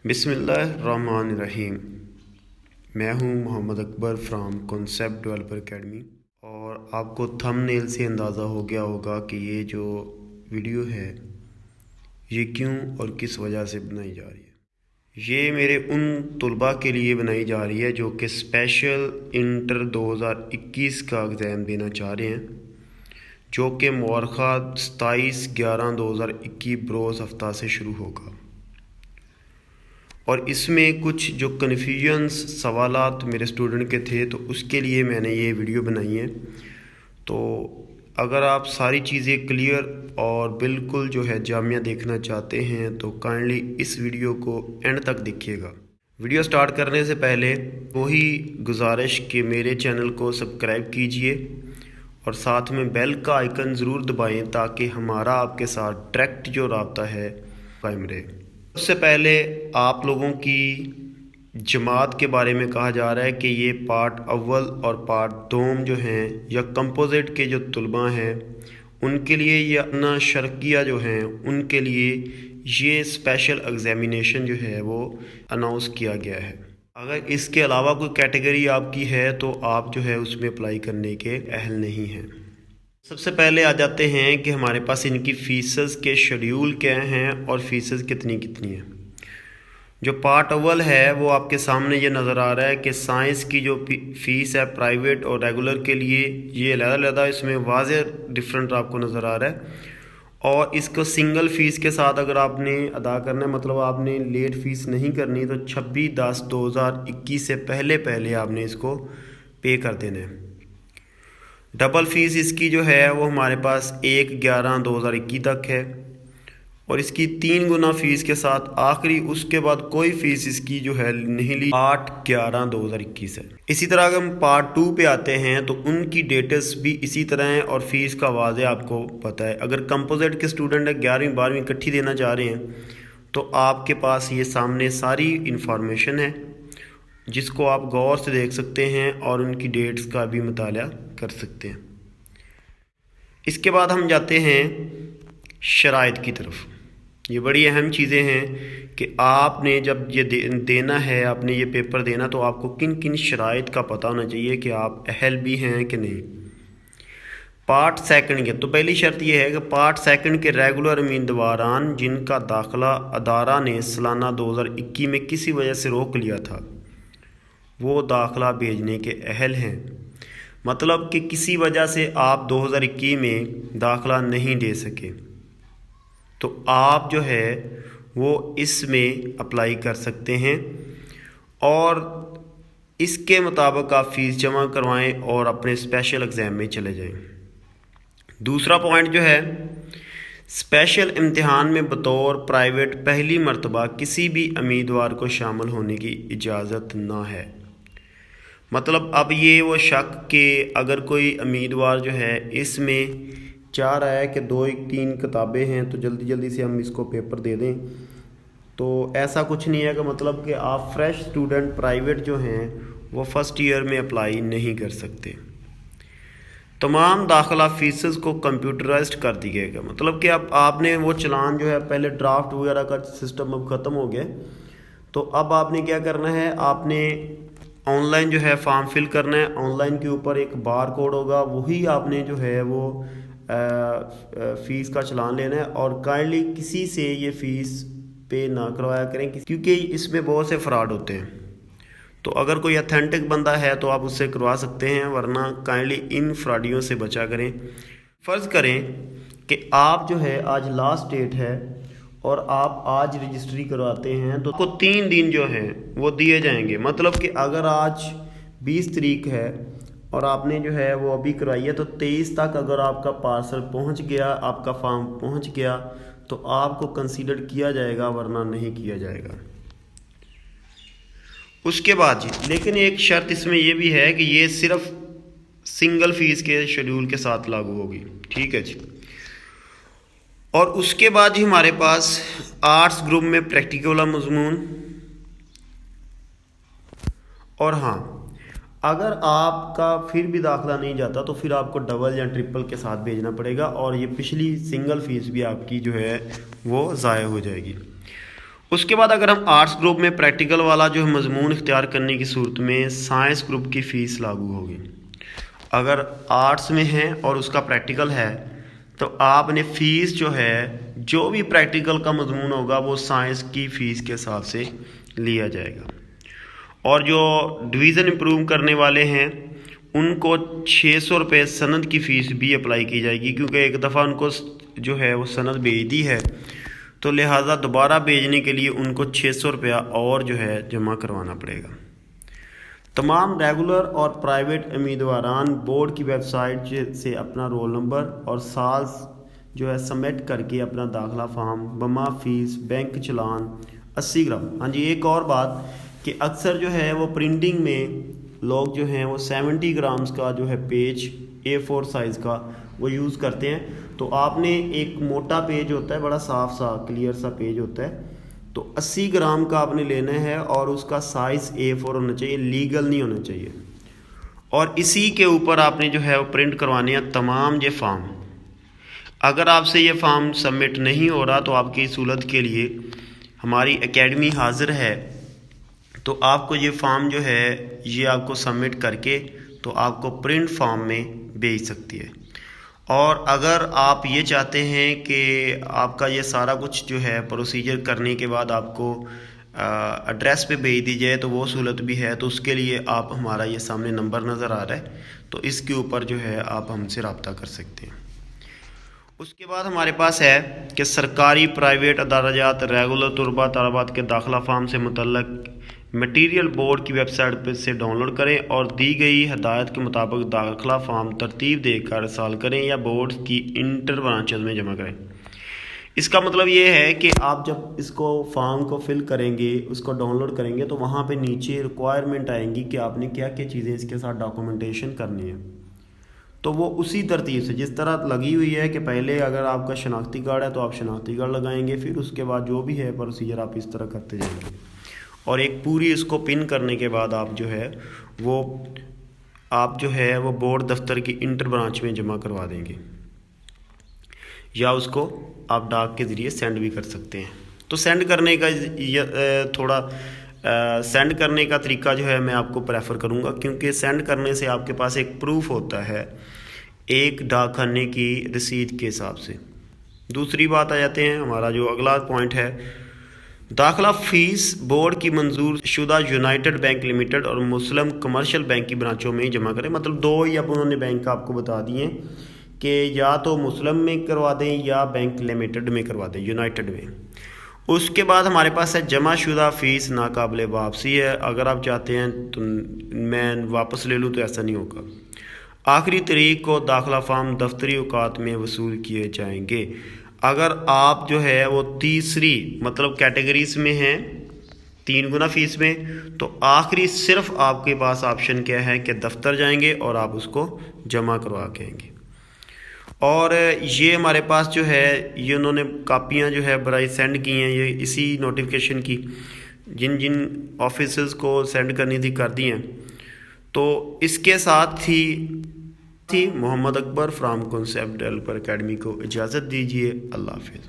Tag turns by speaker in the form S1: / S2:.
S1: बिस्मिल्लाहिर्रहमानिर्रहीम। मैं हूं Mohammad Akbar from concept developer academy. और आपको थंबनेल से अंदाज़ा हो गया होगा कि ये जो वीडियो है ये क्यों और किस वजह से बनाई जा रही है। ये मेरे उन तलबा के लिए बनाई जा रही है जो कि स्पेशल इंटर 2021 का एग्ज़ाम देना चाह रहे हैं, जो कि मुआरखा 27/11/2021 बरोज़ हफ्ता से शुरू होगा। और इसमें कुछ जो कन्फ्यूजन्स सवालात मेरे स्टूडेंट के थे तो उसके लिए मैंने ये वीडियो बनाई है। तो अगर आप सारी चीज़ें क्लियर और बिल्कुल जो है जामिया देखना चाहते हैं तो काइंडली इस वीडियो को एंड तक देखिएगा। वीडियो स्टार्ट करने से पहले वही गुजारिश कि मेरे चैनल को सब्सक्राइब कीजिए और साथ में बेल का आइकन ज़रूर दबाएं ताकि हमारा आपके साथ डायरेक्ट जो राब्ता है कायम रहे। सबसे पहले आप लोगों की जमात के बारे में कहा जा रहा है कि ये पार्ट अव्वल और पार्ट दोम जो हैं या कंपोजिट के जो तलबा हैं उनके लिए या अपना शर्किया जो हैं उनके लिए ये स्पेशल एग्ज़ामिनेशन जो है वो अनाउंस किया गया है। अगर इसके अलावा कोई कैटेगरी आपकी है तो आप जो है उसमें अप्लाई करने के अहल नहीं हैं। सबसे पहले आ जाते हैं कि हमारे पास इनकी फ़ीसस के शेड्यूल क्या हैं और फ़ीसस कितनी कितनी हैं। जो पार्ट अव्वल है वो आपके सामने ये नज़र आ रहा है कि साइंस की जो फ़ीस है प्राइवेट और रेगुलर के लिए ये अलग-अलग इसमें वाज़ेह डिफरेंट आपको नज़र आ रहा है। और इसको सिंगल फ़ीस के साथ अगर आपने अदा करना है, मतलब आपने लेट फ़ीस नहीं करनी, तो 26/10/2021 से पहले आपने इसको पे कर देना है। डबल फ़ीस इसकी जो है वो हमारे पास 1/11/2021 तक है और इसकी 3 गुना फ़ीस के साथ आखिरी उसके बाद कोई फ़ीस इसकी जो है नहीं ली 8/11/2021 है। इसी तरह अगर हम पार्ट 2 पे आते हैं तो उनकी डेट्स भी इसी तरह हैं और फ़ीस का वाज़े आपको पता है। अगर कंपोजिट के स्टूडेंट 11वीं 12वीं इकट्ठी देना चाह रहे हैं तो आपके पास ये सामने सारी इंफॉर्मेशन है जिसको आप गौर से देख सकते हैं और उनकी डेट्स का भी मुताला कर सकते हैं। इसके बाद हम जाते हैं शराइत की तरफ। ये बड़ी अहम चीज़ें हैं कि आपने जब ये देना है, आपने ये पेपर देना, तो आपको किन किन शराइत का पता होना चाहिए कि आप अहल भी हैं कि नहीं। पार्ट सेकंड के तो पहली शर्त यह है कि पार्ट सेकंड के रेगुलर उम्मीदवारान जिनका दाखिला अदारा ने सालाना 2021 में किसी वजह से रोक लिया था वो दाखिला भेजने के अहल हैं। मतलब कि किसी वजह से आप 2021 में दाखिला नहीं दे सके तो आप जो है वो इसमें अप्लाई कर सकते हैं और इसके मुताबिक आप फ़ीस जमा करवाएं और अपने स्पेशल एग्ज़ाम में चले जाएं। दूसरा पॉइंट जो है, स्पेशल इम्तिहान में बतौर प्राइवेट पहली मर्तबा किसी भी उम्मीदवार को शामिल होने की इजाज़त ना है। मतलब अब ये वो शक कि अगर कोई उम्मीदवार जो है इसमें चाह रहा है कि 2-3 किताबें हैं तो जल्दी जल्दी से हम इसको पेपर दे दें, तो ऐसा कुछ नहीं है कि मतलब कि आप फ्रेश स्टूडेंट प्राइवेट जो हैं वो फ़र्स्ट ईयर में अप्लाई नहीं कर सकते। तमाम दाखिला फ़ीसस को कंप्यूटराइज्ड कर दिया गया। मतलब कि अब आपने वो चलान जो है, पहले ड्राफ्ट वगैरह का सिस्टम अब ख़त्म हो गया, तो अब आपने क्या करना है, आपने ऑनलाइन जो है फॉर्म फिल करना है। ऑनलाइन के ऊपर एक बार कोड होगा, वही आपने जो है वो फ़ीस का चलान लेना है और काइंडली किसी से ये फ़ीस पे ना करवाया करें क्योंकि इसमें बहुत से फ़्रॉड होते हैं। तो अगर कोई अथेंटिक बंदा है तो आप उससे करवा सकते हैं, वरना काइंडली इन फ्रॉडियों से बचा करें। फ़र्ज़ करें कि आप जो है आज लास्ट डेट है और आप आज रजिस्ट्री करवाते हैं तो आपको 3 दिन जो हैं वो दिए जाएंगे। मतलब कि अगर आज 20 तारीख है और आपने जो है वो अभी करवाई है तो 23 तक अगर आपका पार्सल पहुंच गया, आपका फॉर्म पहुंच गया तो आपको कंसीडर किया जाएगा, वरना नहीं किया जाएगा। उसके बाद जी, लेकिन एक शर्त इसमें ये भी है कि ये सिर्फ सिंगल फ़ीस के शेड्यूल के साथ लागू होगी। ठीक है जी। और उसके बाद ही हमारे पास आर्ट्स ग्रुप में प्रैक्टिकल वाला मज़मून। और हाँ, अगर आपका फिर भी दाखिला नहीं जाता तो फिर आपको डबल या ट्रिपल के साथ भेजना पड़ेगा और ये पिछली सिंगल फ़ीस भी आपकी जो है वो ज़ाया हो जाएगी। उसके बाद अगर हम आर्ट्स ग्रुप में प्रैक्टिकल वाला जो है मजमून इख्तियार करने की सूरत में साइंस ग्रुप की फ़ीस लागू होगी। अगर आर्ट्स में है और उसका प्रैक्टिकल है तो आपने फ़ीस जो है जो भी प्रैक्टिकल का मजमून होगा वो साइंस की फ़ीस के हिसाब से लिया जाएगा। और जो डिवीज़न इम्प्रूव करने वाले हैं उनको 600 रुपये सनद की फ़ीस भी अप्लाई की जाएगी, क्योंकि एक दफ़ा उनको जो है वो सनद भेज दी है तो लिहाजा दोबारा भेजने के लिए उनको 600 रुपया और जो है जमा करवाना पड़ेगा। तमाम रेगुलर और प्राइवेट उम्मीदवारान बोर्ड की वेबसाइट से अपना रोल नंबर और साल जो है सबमिट करके अपना दाखिला फॉर्म, बमा फ़ीस, बैंक चलान 80 ग्राम। हाँ जी, एक और बात कि अक्सर जो है वो प्रिंटिंग में लोग जो हैं वो 70 ग्राम्स का जो है पेज A4 साइज़ का वो यूज़ करते हैं। तो आपने एक मोटा पेज होता है, बड़ा साफ सा क्लियर सा पेज होता है, तो 80 ग्राम का आपने लेना है और उसका साइज़ A4 होना चाहिए, लीगल नहीं होना चाहिए। और इसी के ऊपर आपने जो है वो प्रिंट करवाने हैं तमाम ये फॉर्म। अगर आपसे ये फॉर्म सबमिट नहीं हो रहा तो आपकी सहूलत के लिए हमारी एकेडमी हाज़िर है, तो आपको ये फॉर्म जो है ये आपको सबमिट करके तो आपको प्रिंट फॉर्म में भेज सकती है। और अगर आप ये चाहते हैं कि आपका ये सारा कुछ जो है प्रोसीजर करने के बाद आपको एड्रेस पे भेज दी जाए तो वो सहूलत भी है। तो उसके लिए आप हमारा ये सामने नंबर नज़र आ रहा है, तो इसके ऊपर जो है आप हमसे रब्ता कर सकते हैं। उसके बाद हमारे पास है कि सरकारी प्राइवेट अदाराजात रेगुलर तलबा तलबात के दाखिला फॉर्म से मुतल्लक मटीरियल बोर्ड की वेबसाइट पर से डाउनलोड करें और दी गई हदायत के मुताबिक दाखिला फॉर्म तरतीब देकर इरसाल करें या बोर्ड की इंटर ब्रांचेज में जमा करें। इसका मतलब ये है कि आप जब इसको फॉर्म को फिल करेंगे, उसको डाउनलोड करेंगे, तो वहाँ पे नीचे रिक्वायरमेंट आएंगी कि आपने क्या क्या चीज़ें इसके साथ डॉक्यूमेंटेशन करनी है। तो वो उसी तरतीब से जिस तरह लगी हुई है कि पहले अगर आपका शनाख्ती कार्ड है तो आप शनाख्ती कार्ड लगाएंगे, फिर उसके बाद जो भी है प्रोसीजर आप इस तरह करते जाएंगे और एक पूरी इसको पिन करने के बाद आप जो है वो बोर्ड दफ्तर की इंटर ब्रांच में जमा करवा देंगे या उसको आप डाक के ज़रिए सेंड भी कर सकते हैं। तो सेंड करने का सेंड करने का तरीका जो है मैं आपको प्रेफर करूँगा, क्योंकि सेंड करने से आपके पास एक प्रूफ होता है एक डाकखाने की रसीद के हिसाब से। दूसरी बात आ जाते हैं, हमारा जो अगला पॉइंट है, दाखिला फ़ीस बोर्ड की मंजूर शुदा यूनाइटेड बैंक लिमिटेड और मुस्लिम कमर्शियल बैंक की ब्रांचों में जमा करें। मतलब दो ही अब उन्होंने बैंक आपको बता दिए कि या तो मुस्लिम में करवा दें या बैंक लिमिटेड में करवा दें, यूनाइटेड में। उसके बाद हमारे पास है जमा शुदा फ़ीस नाकाबिले वापसी है। अगर आप चाहते हैं तो मैं वापस ले लूँ तो ऐसा नहीं होगा। आखिरी तारीख को दाखिला फॉर्म दफ्तरी औकात में वसूल किए जाएंगे। अगर आप जो है वो तीसरी मतलब कैटेगरीज में हैं 3 गुना फ़ीस में, तो आखिरी सिर्फ आपके पास ऑप्शन क्या है कि दफ्तर जाएंगे और आप उसको जमा करवा के आएंगे। और ये हमारे पास जो है ये उन्होंने कापियाँ जो है बराई सेंड की हैं, ये इसी नोटिफिकेशन की जिन जिन ऑफिसर्स को सेंड करनी थी कर दी हैं। तो इसके साथ ही Mohammad Akbar from concept developer academy को इजाज़त दीजिए। अल्लाह हाफिज़।